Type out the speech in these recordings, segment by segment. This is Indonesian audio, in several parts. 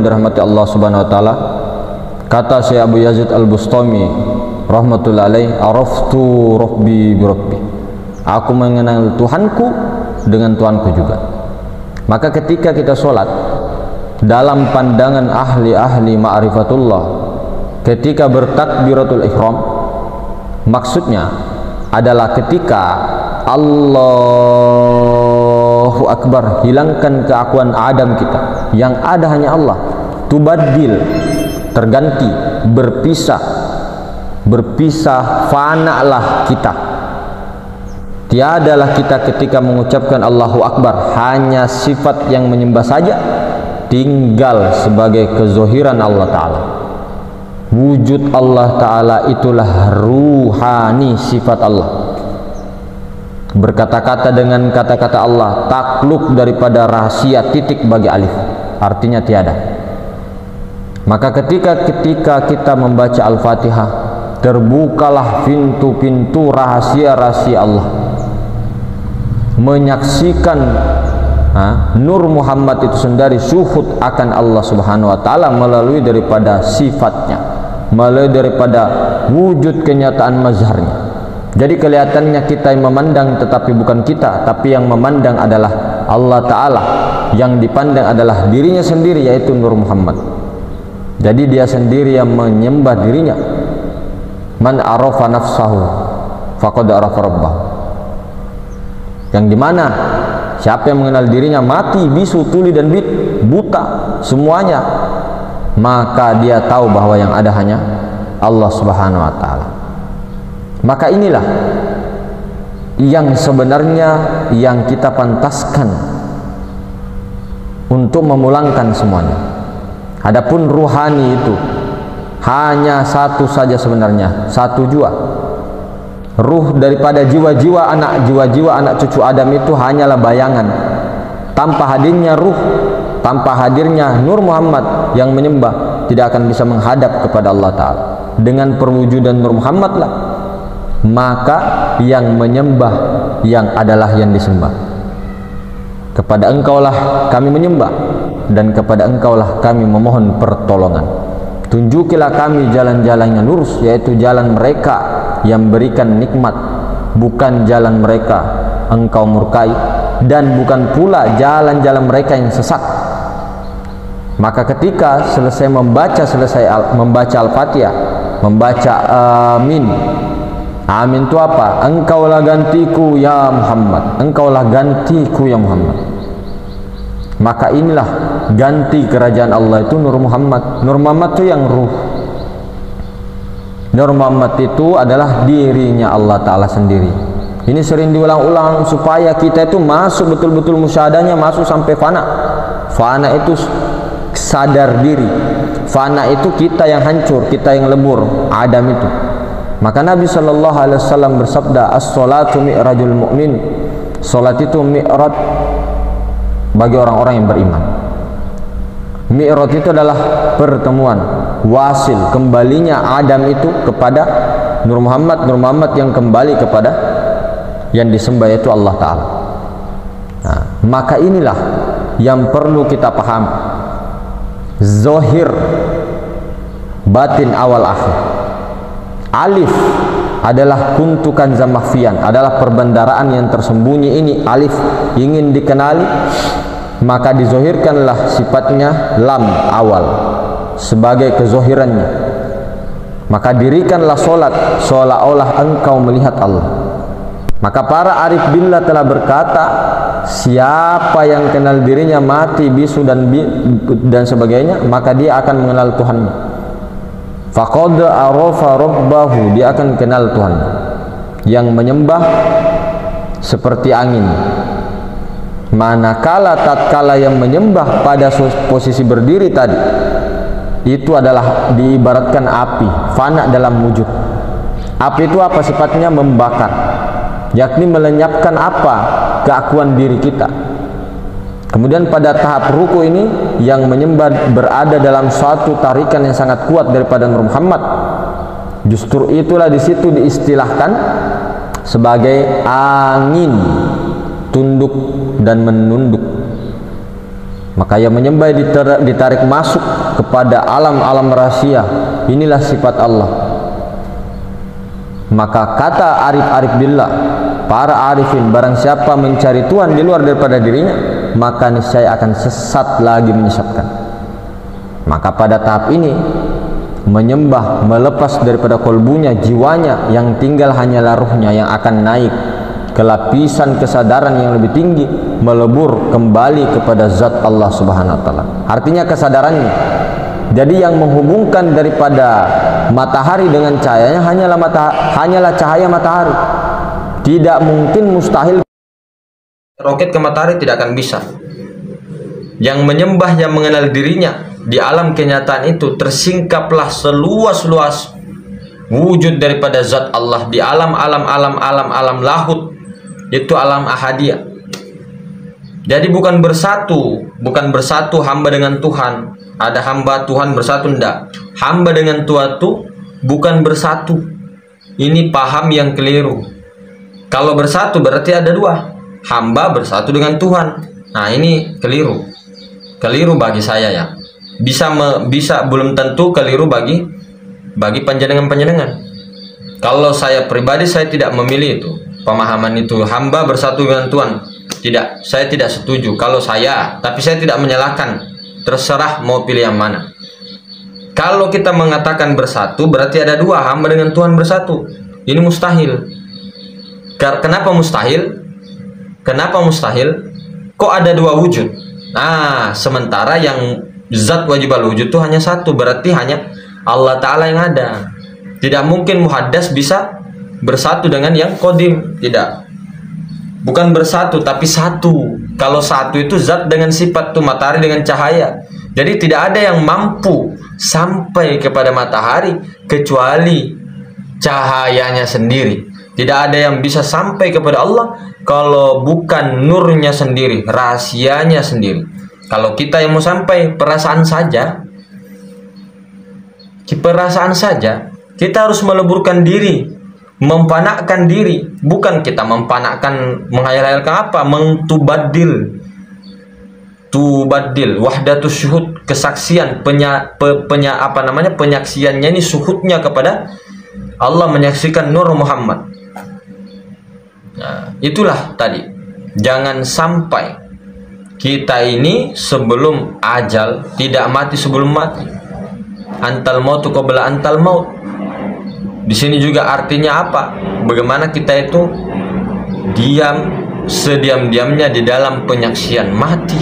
yang dirahmati Allah Subhanahu wa taala, kata Syekh Abu Yazid Al-Bustami rahmatullahi alaih, araftu rabbi bi rabbi, aku mengenal Tuhanku dengan Tuhanku juga. Maka ketika kita sholat, dalam pandangan ahli-ahli ma'rifatullah, ketika bertakbiratul ihram, maksudnya adalah ketika Allahu Akbar, hilangkan keakuan Adam kita, yang ada hanya Allah, tubaddil, terganti, berpisah, fana-lah kita. Tiadalah kita ketika mengucapkan Allahu Akbar hanya sifat yang menyembah saja, tinggal sebagai kezohiran Allah Ta'ala. Wujud Allah Ta'ala itulah ruhani sifat Allah. Berkata-kata dengan kata-kata Allah, takluk daripada rahasia titik bagi alif, artinya tiada. Maka ketika kita membaca Al-Fatihah, terbukalah pintu-pintu rahasia-rahasia Allah. Menyaksikan Nur Muhammad itu sendiri syuhud akan Allah Subhanahu wa taala melalui daripada sifatnya, melalui daripada wujud kenyataan mazharnya. Jadi kelihatannya kita yang memandang, tetapi bukan kita, tapi yang memandang adalah Allah Ta'ala, yang dipandang adalah dirinya sendiri, yaitu Nur Muhammad. Jadi dia sendiri yang menyembah dirinya. Man arafa nafsahu faqad arafa rabbah, yang dimana siapa yang mengenal dirinya mati, bisu, tuli dan buta semuanya, maka dia tahu bahwa yang ada hanya Allah Subhanahu wa taala. Maka inilah yang sebenarnya yang kita pantaskan untuk memulangkan semuanya. Adapun ruhani itu hanya satu saja sebenarnya, satu jua. Ruh daripada jiwa-jiwa anak cucu Adam itu hanyalah bayangan. Tanpa hadirnya ruh, tanpa hadirnya Nur Muhammad yang menyembah, tidak akan bisa menghadap kepada Allah Ta'ala. Dengan perwujudan Nur Muhammad lah, maka yang menyembah yang adalah yang disembah. Kepada engkaulah kami menyembah, dan kepada engkaulah kami memohon pertolongan. Tunjukilah kami jalan-jalan yang lurus, yaitu jalan mereka yang berikan nikmat, bukan jalan mereka engkau murkai, dan bukan pula jalan-jalan mereka yang sesat. Maka ketika selesai membaca Al-Fatihah, membaca amin. Amin itu apa? Engkaulah gantiku ya Muhammad, engkaulah gantiku ya Muhammad. Maka inilah ganti kerajaan Allah itu Nur Muhammad. Nur Muhammad itu yang ruh. Nur Muhammad itu adalah dirinya Allah Ta'ala sendiri. Ini sering diulang-ulang supaya kita itu masuk betul-betul musyahadahnya, masuk sampai fana. Fana itu sadar diri. Fana itu kita yang hancur, kita yang lebur, Adam itu. Maka Nabi Shallallahu Alaihi Wasallam bersabda, as-salatu mi'rajul mu'min. Salat itu mi'raj bagi orang-orang yang beriman. Mi'raj itu adalah pertemuan, wasil, kembalinya Adam itu kepada Nur Muhammad, Nur Muhammad yang kembali kepada yang disembah, yaitu Allah Ta'ala. Nah, maka inilah yang perlu kita paham. Zohir, batin, awal, akhir. Alif adalah kuntukan zamafian, adalah perbendaraan yang tersembunyi. Ini alif ingin dikenali, maka dizohirkanlah sifatnya lam awal sebagai kezohirannya. Maka dirikanlah solat seolah-olah engkau melihat Allah. Maka para arif billah telah berkata, siapa yang kenal dirinya mati, bisu dan sebagainya, maka dia akan mengenal Tuhannya. Faqad arafa rabbahu, dia akan kenal Tuhan. Yang menyembah seperti angin, manakala tatkala yang menyembah pada posisi berdiri tadi, itu adalah diibaratkan api, fana dalam wujud. Api itu apa sifatnya? Membakar, yakni melenyapkan apa? Keakuan diri kita. Kemudian pada tahap ruku ini, yang menyembah berada dalam suatu tarikan yang sangat kuat daripada Nur Muhammad. Justru itulah di situ diistilahkan sebagai angin tunduk dan menunduk. Maka yang menyembah ditarik masuk kepada alam-alam rahasia. Inilah sifat Allah. Maka kata arif-arif billah, para arifin, barang siapa mencari Tuhan di luar daripada dirinya, maka niscaya akan sesat lagi menyesatkan. Maka pada tahap ini menyembah melepas daripada kolbunya, jiwanya, yang tinggal hanyalah ruhnya yang akan naik ke lapisan kesadaran yang lebih tinggi, melebur kembali kepada zat Allah Subhanahu wa taala. Artinya kesadarannya. Jadi yang menghubungkan daripada matahari dengan cahayanya hanyalah cahaya matahari. Tidak mungkin, mustahil roket ke matahari, tidak akan bisa. Yang menyembah, yang mengenal dirinya di alam kenyataan itu, tersingkaplah seluas-luas wujud daripada zat Allah di alam lahut, itu alam ahadiyah. Jadi bukan bersatu hamba dengan Tuhan. Ada hamba Tuhan bersatu, enggak. Hamba dengan Tuhan itu bukan bersatu. Ini paham yang keliru. Kalau bersatu berarti ada dua. Hamba bersatu dengan Tuhan. Nah, ini keliru. Keliru bagi saya ya. Bisa belum tentu keliru bagi panjenengan. Kalau saya pribadi, saya tidak memilih itu. Pemahaman itu hamba bersatu dengan Tuhan. Tidak, saya tidak setuju. Kalau saya, tapi saya tidak menyalahkan. Terserah mau pilih yang mana. Kalau kita mengatakan bersatu, berarti ada dua, hamba dengan Tuhan bersatu. Ini mustahil. Kenapa mustahil? Kenapa mustahil? Kok ada dua wujud? Nah, sementara yang zat wajib al-wujud itu hanya satu, berarti hanya Allah Ta'ala yang ada. Tidak mungkin muhaddas bisa bersatu dengan yang qadim. Tidak. Bukan bersatu, tapi satu. Kalau satu itu zat dengan sifat tuh, matahari dengan cahaya. Jadi tidak ada yang mampu sampai kepada matahari kecuali cahayanya sendiri. Tidak ada yang bisa sampai kepada Allah kalau bukan nurnya sendiri, rahasianya sendiri. Kalau kita yang mau sampai perasaan saja, kita harus meleburkan diri, mempanakkan diri. Bukan kita mempanakkan, menghayal-hayalkan apa, tubaddil wahdatus syuhud, kesaksian, penyaksiannya ini syuhudnya kepada Allah, menyaksikan nur Muhammad. Nah, itulah tadi, jangan sampai kita ini sebelum ajal, tidak mati sebelum mati. Antal mautu qabla antal maut. Di sini juga artinya apa? Bagaimana kita itu diam sediam-diamnya di dalam penyaksian mati.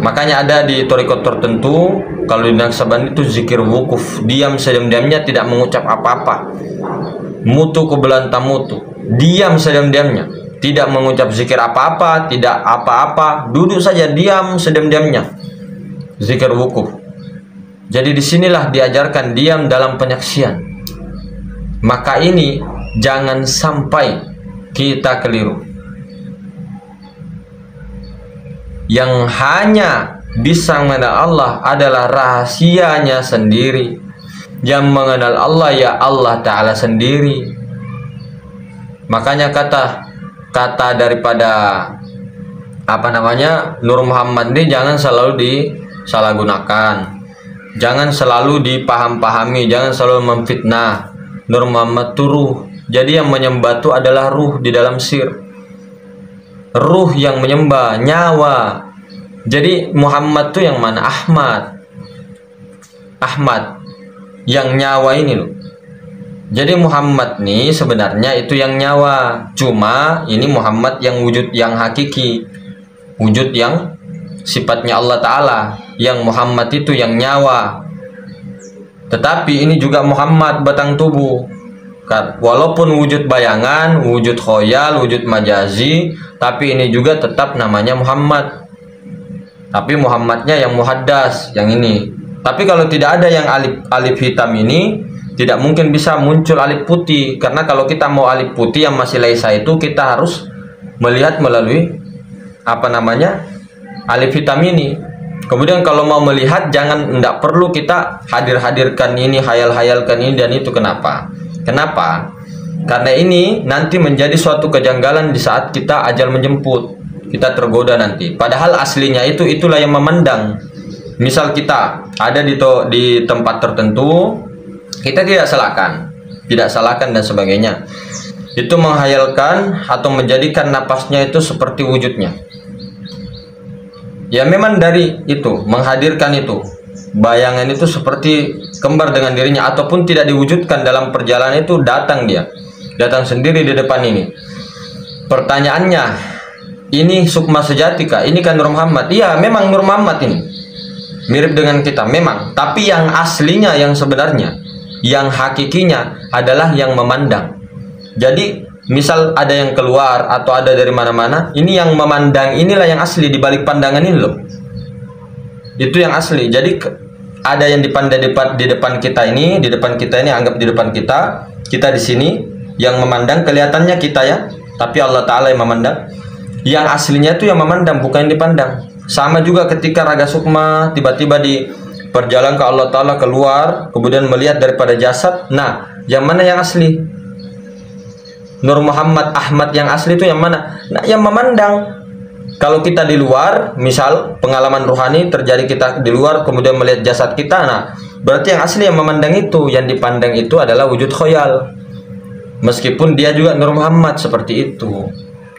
Makanya ada di thariqat tertentu, kalau di Naqsabandi itu zikir wukuf, diam sediam-diamnya, tidak mengucap apa-apa. Mutu qabla tamutu, diam sediam-diamnya, tidak mengucap zikir apa-apa, tidak apa-apa, duduk saja diam sediam-diamnya. Zikir wukuf. Jadi disinilah diajarkan diam dalam penyaksian. Maka ini jangan sampai kita keliru. Yang hanya bisa mengenal Allah adalah rahasianya sendiri. Yang mengenal Allah ya Allah Ta'ala sendiri. Makanya kata daripada Nur Muhammad ini jangan selalu disalahgunakan. Jangan selalu dipaham-pahami, jangan selalu memfitnah. Nur Muhammad itu ruh. Jadi yang menyembah itu adalah ruh di dalam sir. Ruh yang menyembah, nyawa. Jadi Muhammad itu yang mana? Ahmad. Yang nyawa ini loh. Jadi Muhammad nih sebenarnya itu yang nyawa. Cuma ini Muhammad yang wujud yang hakiki. Wujud yang sifatnya Allah Ta'ala. Yang Muhammad itu yang nyawa. Tetapi ini juga Muhammad batang tubuh. Walaupun wujud bayangan, wujud khoyal, wujud majazi, tapi ini juga tetap namanya Muhammad. Tapi Muhammadnya yang muhaddas, yang ini. Tapi kalau tidak ada yang alif hitam ini, tidak mungkin bisa muncul alif putih. Karena kalau kita mau alif putih yang masih laisa itu, kita harus melihat melalui alif hitam ini. Kemudian kalau mau melihat, tidak perlu kita hadirkan ini, hayal-hayalkan ini dan itu. Kenapa? Karena ini nanti menjadi suatu kejanggalan di saat kita ajal menjemput. kita tergoda nanti. Padahal aslinya itulah yang memandang. Misal kita ada di tempat tertentu, kita tidak salahkan dan sebagainya. Itu menghayalkan atau menjadikan napasnya itu seperti wujudnya. Ya memang dari itu, menghadirkan itu, bayangan itu seperti kembar dengan dirinya, ataupun tidak diwujudkan dalam perjalanan itu, datang sendiri di depan ini. Pertanyaannya, ini sukma sejati kah? Ini kan Nur Muhammad. Iya, memang Nur Muhammad ini mirip dengan kita, memang. Tapi yang aslinya, yang sebenarnya, yang hakikinya adalah yang memandang. Jadi misal ada yang keluar atau ada dari mana-mana, ini yang memandang, inilah yang asli di balik pandangan ini loh. Itu yang asli. Jadi ada yang dipandang di depan kita ini, anggap di depan kita di sini yang memandang, kelihatannya kita ya, tapi Allah Ta'ala yang memandang. Yang aslinya itu yang memandang, bukan yang dipandang. Sama juga ketika Raga Sukma tiba-tiba di perjalanan ke Allah Ta'ala keluar, kemudian melihat daripada jasad. Nah, yang mana yang asli? Nur Muhammad Ahmad yang asli itu yang mana? Nah, yang memandang. Kalau kita di luar, misal pengalaman rohani terjadi kita di luar, kemudian melihat jasad kita, nah berarti yang asli yang memandang itu, yang dipandang itu adalah wujud khoyal. Meskipun dia juga Nur Muhammad seperti itu.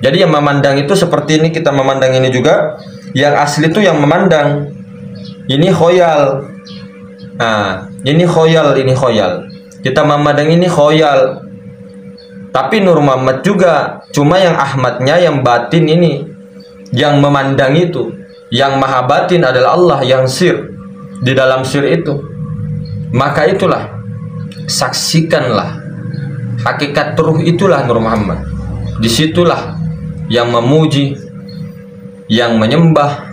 Jadi yang memandang itu seperti ini, kita memandang ini juga. Yang asli itu yang memandang. Ini khoyal. Nah, ini khoyal. Kita memandang ini khoyal. Tapi Nur Muhammad juga, cuma yang Ahmadnya, yang batin ini, yang memandang itu, yang maha batin adalah Allah, yang sir, di dalam sir itu. Maka itulah, saksikanlah hakikat ruh, itulah Nur Muhammad. Disitulah yang memuji, yang menyembah,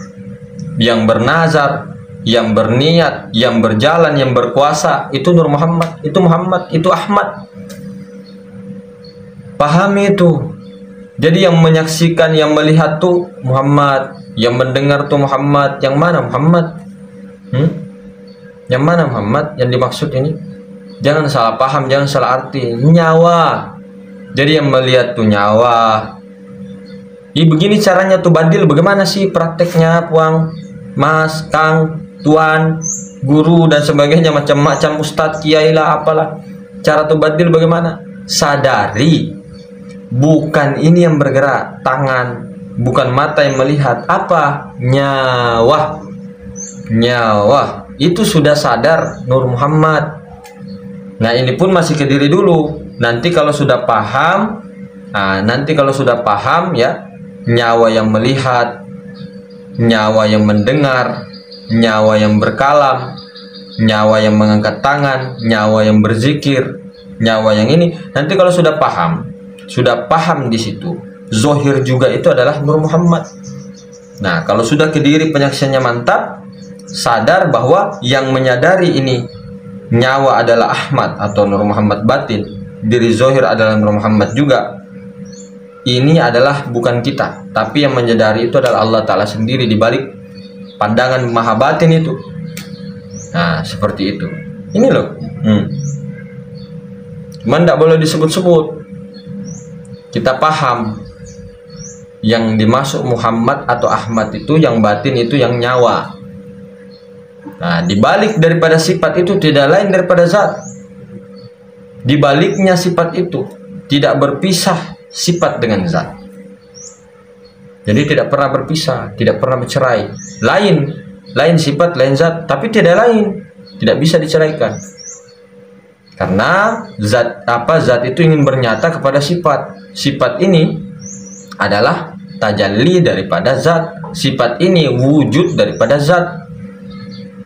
yang bernazar, yang berniat, yang berjalan, yang berkuasa, itu Nur Muhammad, itu Muhammad, itu Ahmad. Pahami itu. Jadi yang menyaksikan, yang melihat tuh Muhammad, yang mendengar tuh Muhammad. Yang mana Muhammad? Yang mana Muhammad yang dimaksud ini? Jangan salah paham, jangan salah arti. Nyawa. Jadi yang melihat tuh nyawa. Begini caranya tuh Badil, bagaimana sih prakteknya, Puang, Mas, Kang, Tuan, guru dan sebagainya, macam-macam, Ustadz, Kiai lah, apalah. Cara tuh Badil bagaimana? Sadari. Bukan ini yang bergerak, tangan, bukan mata yang melihat. Apa? Nyawa. Itu sudah sadar Nur Muhammad. Nah, ini pun masih ke diri dulu. Nanti kalau sudah paham, ya, nyawa yang melihat, nyawa yang mendengar, nyawa yang berkalam, nyawa yang mengangkat tangan, nyawa yang berzikir, nyawa yang ini. Nanti kalau sudah paham di situ, zohir juga itu adalah Nur Muhammad. Nah, kalau sudah ke diri penyaksiannya mantap, sadar bahwa yang menyadari ini nyawa adalah Ahmad atau Nur Muhammad batin, diri zohir adalah Nur Muhammad juga. Ini adalah bukan kita, tapi yang menyadari itu adalah Allah Ta'ala sendiri di balik pandangan maha batin itu. Nah, seperti itu. Ini loh. Cuman tidak boleh disebut-sebut. Kita paham yang dimaksud Muhammad atau Ahmad itu, yang batin itu, yang nyawa. Nah, dibalik daripada sifat itu tidak lain daripada zat. Dibaliknya sifat itu tidak berpisah sifat dengan zat. Jadi tidak pernah berpisah, tidak pernah bercerai. Lain sifat, lain zat, tapi tidak lain, tidak bisa diceraikan. Karena zat itu ingin bernyata kepada sifat. Sifat ini adalah tajalli daripada zat. Sifat ini wujud daripada zat.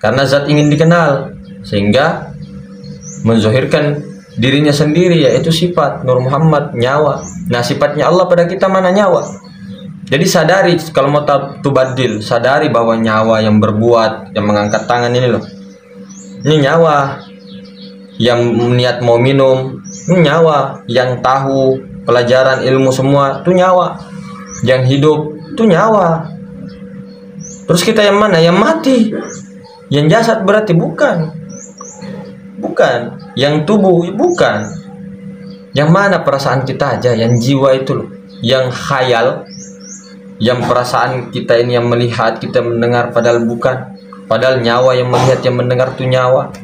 Karena zat ingin dikenal, sehingga menzohirkan dirinya sendiri, yaitu sifat Nur Muhammad, nyawa. Nah, sifatnya Allah pada kita mana? Nyawa. Jadi sadari, kalau mau tubadil, sadari bahwa nyawa yang berbuat, yang mengangkat tangan ini loh, ini nyawa. Yang niat mau minum, ini nyawa. Yang tahu pelajaran ilmu semua, itu nyawa. Yang hidup, itu nyawa. Terus kita yang mana? Yang mati. Yang jasad berarti bukan. Yang tubuh bukan. Yang mana perasaan kita aja, yang jiwa itu loh. Yang khayal, Yang perasaan kita ini yang melihat, kita mendengar, padahal bukan. Padahal nyawa yang melihat, yang mendengar itu nyawa.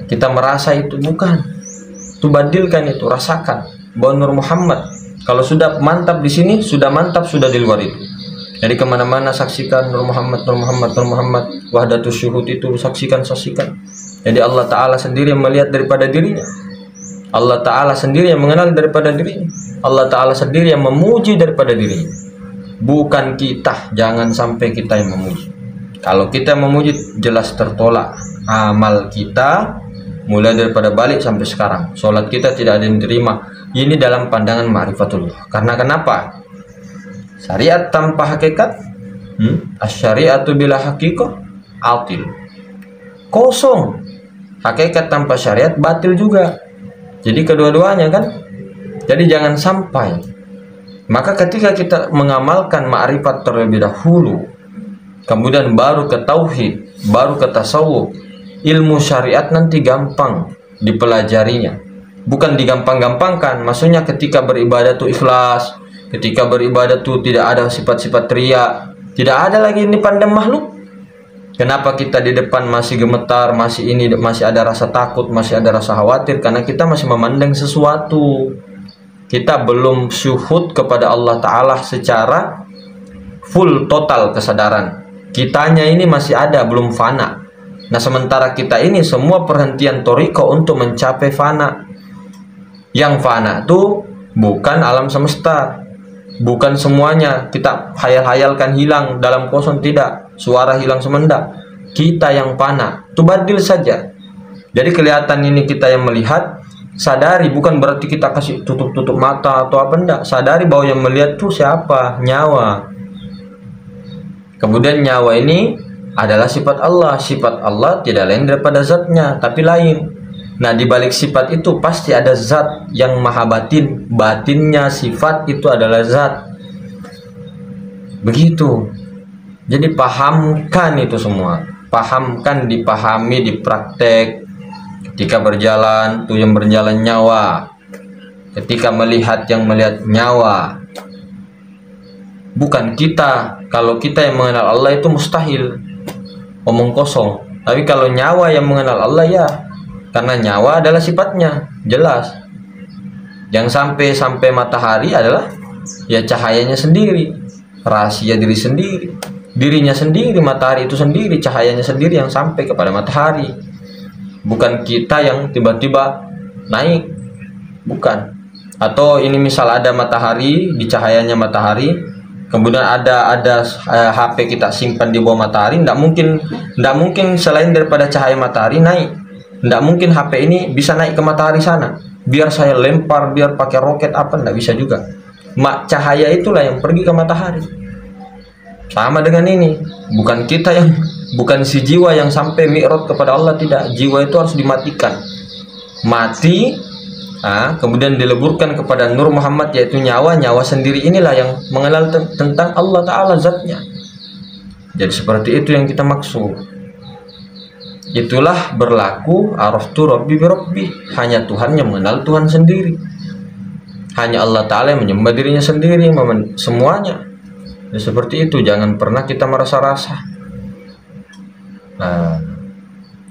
Kita merasa itu bukan. Itu badilkan, itu rasakan bahwa Nur Muhammad kalau sudah mantap di sini, sudah mantap sudah di luar itu. Jadi kemana-mana saksikan Nur Muhammad, Nur Muhammad, Nur Muhammad. Wahdatus syuhud itu saksikan. Jadi Allah Ta'ala sendiri yang melihat daripada dirinya. Allah Ta'ala sendiri yang mengenal daripada dirinya. Allah Ta'ala sendiri yang memuji daripada dirinya. Bukan kita. Jangan sampai kita yang memuji. Kalau kita memuji, jelas tertolak amal kita. Mulai daripada balik sampai sekarang, sholat kita tidak ada yang diterima. Ini dalam pandangan ma'rifatullah. Karena kenapa? Syariat tanpa hakikat, asyariatu bila hakikoh atil, kosong. Hakikat tanpa syariat batil juga. Jadi kedua-duanya kan. Jadi jangan sampai. Maka ketika kita mengamalkan ma'rifat terlebih dahulu, kemudian baru ke tauhid, baru ke tasawuf, ilmu syariat nanti gampang dipelajarinya. Bukan digampang-gampangkan, maksudnya ketika beribadah tuh ikhlas, ketika beribadah tuh tidak ada sifat-sifat riya, tidak ada lagi ini pandang makhluk. Kenapa kita di depan masih gemetar, masih ada rasa takut, masih ada rasa khawatir? Karena kita masih memandang sesuatu. Kita belum syuhud kepada Allah Ta'ala secara full total kesadaran. Kitanya ini masih ada, belum fana. Nah sementara kita ini semua perhentian toriko untuk mencapai fana. Yang fana itu bukan alam semesta, bukan semuanya kita hayal-hayalkan hilang dalam kosong, tidak. Suara hilang semendak, kita yang fana. Itu badil saja. Jadi kelihatan ini kita yang melihat, sadari, bukan berarti kita kasih tutup-tutup mata atau apa, enggak. Sadari bahwa yang melihat itu siapa? Nyawa. Kemudian nyawa ini adalah sifat Allah. Sifat Allah tidak lain daripada zatnya, tapi lain. Nah di balik sifat itu pasti ada zat yang maha batin. Batinnya sifat itu adalah zat. Begitu. Jadi pahamkan itu semua. Pahamkan, dipahami, dipraktek. Ketika berjalan, tuh yang berjalan nyawa. Ketika melihat, yang melihat nyawa. Bukan kita. Kalau kita yang mengenal Allah itu mustahil, omong kosong. Tapi kalau nyawa yang mengenal Allah, ya, karena nyawa adalah sifatnya, jelas. Yang sampai matahari adalah ya cahayanya sendiri, rahasia diri sendiri, dirinya sendiri. Matahari itu sendiri, cahayanya sendiri yang sampai kepada matahari. Bukan kita yang tiba-tiba naik, bukan. Atau ini misal ada matahari, di cahayanya matahari, kemudian ada HP kita simpan di bawah matahari, tidak mungkin selain daripada cahaya matahari naik. Tidak mungkin HP ini bisa naik ke matahari sana. Biar saya lempar, biar pakai roket apa, tidak bisa juga. Cahaya itulah yang pergi ke matahari. Sama dengan ini, bukan kita yang, bukan si jiwa yang sampai mi'raj kepada Allah, tidak. Jiwa itu harus dimatikan, mati. Kemudian dileburkan kepada Nur Muhammad, yaitu nyawa. Nyawa sendiri inilah yang mengenal tentang Allah Ta'ala zatnya. Jadi seperti itu yang kita maksud. Itulah berlaku araftu rabbi bi rabbi. Hanya Tuhan yang mengenal Tuhan sendiri. Hanya Allah Ta'ala yang menyembah dirinya sendiri, semuanya. Ya, seperti itu, jangan pernah kita merasa-rasa.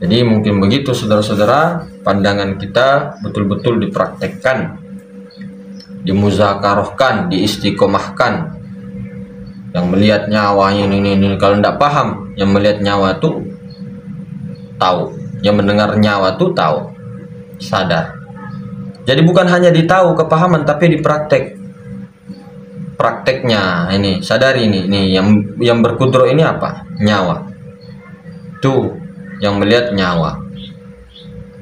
Jadi mungkin begitu saudara-saudara, pandangan kita betul-betul dipraktekkan, dimuzakarohkan, diistiqomahkan. Yang melihat nyawa ini. Kalau tidak paham, yang melihat nyawa itu tahu, yang mendengar nyawa itu tahu, sadar. Jadi bukan hanya ditahu kepahaman, tapi dipraktek. Prakteknya ini, sadari ini yang berkudro ini apa? Nyawa. Tuh, yang melihat nyawa.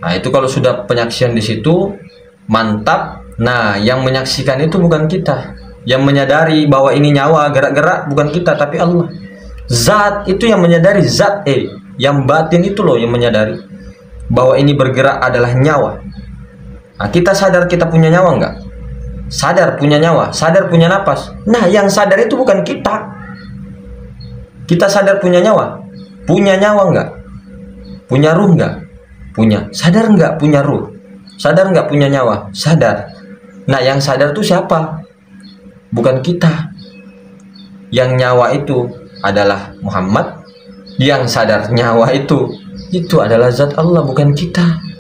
Nah, itu kalau sudah penyaksian di situ, mantap. Nah, yang menyaksikan itu bukan kita. Yang menyadari bahwa ini nyawa gerak-gerak bukan kita, tapi Allah. Zat itu yang menyadari, zat yang batin itu loh yang menyadari bahwa ini bergerak adalah nyawa. Nah, kita sadar kita punya nyawa enggak? Sadar punya nyawa, sadar punya napas. Nah, yang sadar itu bukan kita. Kita sadar punya nyawa. Punya nyawa enggak? Punya ruh enggak? Punya. Sadar enggak punya ruh? Sadar enggak punya nyawa? Sadar. Nah, yang sadar itu siapa? bukan kita. Yang nyawa itu adalah Muhammad, yang sadar nyawa itu adalah zat Allah, bukan kita.